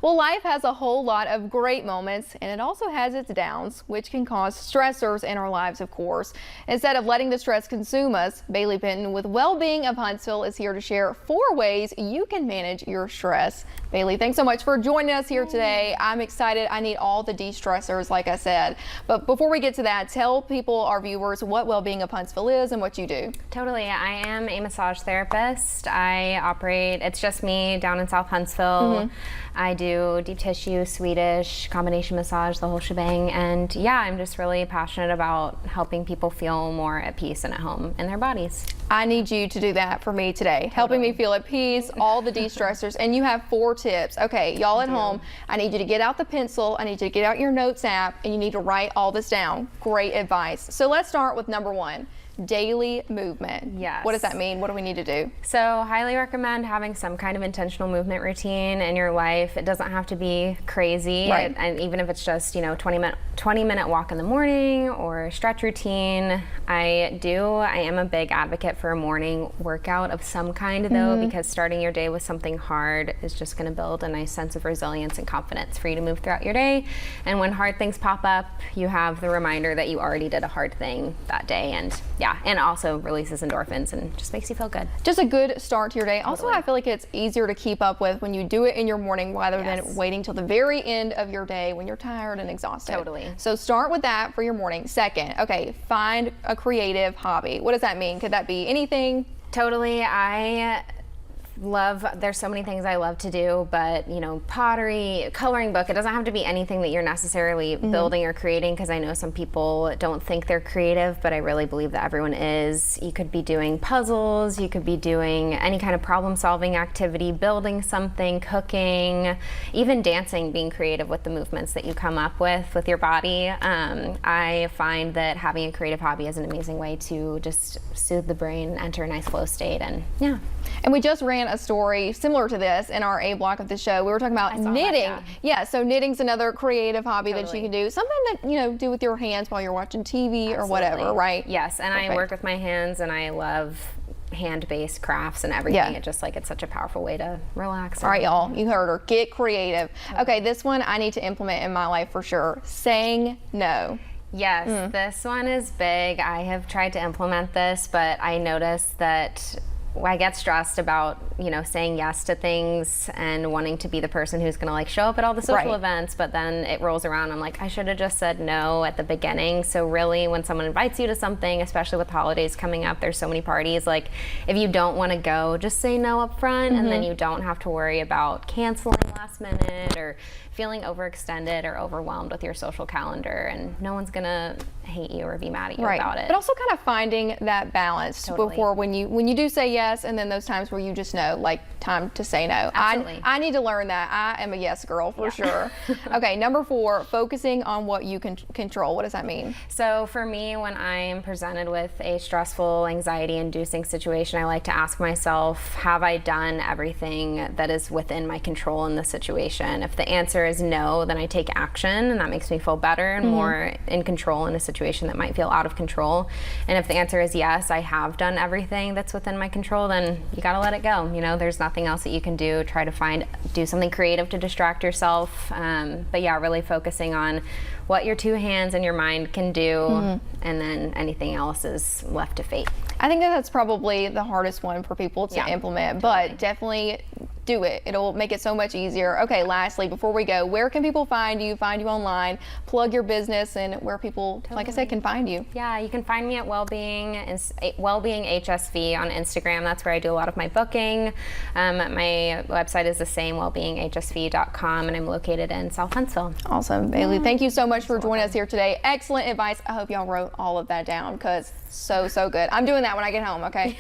Well, life has a whole lot of great moments, and it also has its downs, which can cause stressors in our lives, of course. Instead of letting the stress consume us, Bailey Benton with Wellbeing of Huntsville is here to share 4 ways you can manage your stress. Bailey, thanks so much for joining us here today. I'm excited. I need all the de-stressors, like I said. But before we get to that, tell people, our viewers, what Wellbeing of Huntsville is and what you do. Totally. I am a massage therapist. I operate, it's just me down in South Huntsville. I do deep tissue, Swedish, combination massage, the whole shebang. And yeah, I'm just really passionate about helping people feel more at peace and at home in their bodies. I need you to do that for me today, helping me feel at peace, all the de-stressors. And you have 4 tips. Okay, y'all at home, I need you to get out the pencil, I need you to get out your notes app, and you need to write all this down. Great advice. So let's start with number 1. Daily movement. Yes. What does that mean? What do we need to do? So highly recommend having some kind of intentional movement routine in your life. It doesn't have to be crazy. Right. And even if it's just, 20-minute walk in the morning or stretch routine. I am a big advocate for a morning workout of some kind though, because starting your day with something hard is just going to build a nice sense of resilience and confidence for you to move throughout your day. And when hard things pop up, you have the reminder that you already did a hard thing that day. And yeah, and also releases endorphins and just makes you feel good. Just a good start to your day. Totally. Also, I feel like it's easier to keep up with when you do it in your morning rather than waiting till the very end of your day when you're tired and exhausted. Totally. So start with that for your morning. Second, okay, find a creative hobby. What does that mean? Could that be anything? Totally. There's so many things I love to do, but pottery, coloring book, it doesn't have to be anything that you're necessarily building or creating, because I know some people don't think they're creative, but I really believe that everyone is. You could be doing puzzles, you could be doing any kind of problem solving activity, building something, cooking, even dancing, being creative with the movements that you come up with your body. I find that having a creative hobby is an amazing way to just soothe the brain, enter a nice flow state, and yeah. And we just ran a story similar to this in our A block of the show. We were talking about knitting. Yeah, so knitting's another creative hobby that you can do. Something that, do with your hands while you're watching TV or whatever, right? Yes, and I work with my hands, and I love hand-based crafts and everything. Yeah. It's such a powerful way to relax. All right, y'all, you heard her. Get creative. Okay, this one I need to implement in my life for sure. Saying no. Yes, this one is big. I have tried to implement this, but I noticed that I get stressed about, saying yes to things and wanting to be the person who's going to show up at all the social events, but then it rolls around. I'm like, I should have just said no at the beginning. So really, when someone invites you to something, especially with holidays coming up, there's so many parties, if you don't want to go, just say no up front, and then you don't have to worry about canceling last minute or feeling overextended or overwhelmed with your social calendar, and no one's gonna hate you or be mad at you about it. But also kind of finding that balance before when you do say yes, and then those times where you just know, time to say no. Absolutely. I need to learn that. I am a yes girl for sure. Okay, number 4, focusing on what you can control. What does that mean? So for me, when I'm presented with a stressful, anxiety-inducing situation, I like to ask myself, have I done everything that is within my control in the situation? If the answer is no, then I take action, and that makes me feel better and more in control in a situation that might feel out of control. And if the answer is yes, I have done everything that's within my control, then you gotta let it go. There's nothing else that you can do. Try to do something creative to distract yourself. But yeah, really focusing on what your 2 hands and your mind can do, and then anything else is left to fate. I think that's probably the hardest one for people to implement, but definitely do it. It'll make it so much easier. Okay, lastly, before we go, where can people find you online, plug your business, and where people, like I said, can find you? Yeah, you can find me at Wellbeing HSV on Instagram. That's where I do a lot of my booking. My website is the same, wellbeinghsv.com, and I'm located in South Huntsville. Awesome, Bailey. Thank you so much for joining us here today. Excellent advice. I hope y'all wrote all of that down, because so good. I'm doing that when I get home, okay?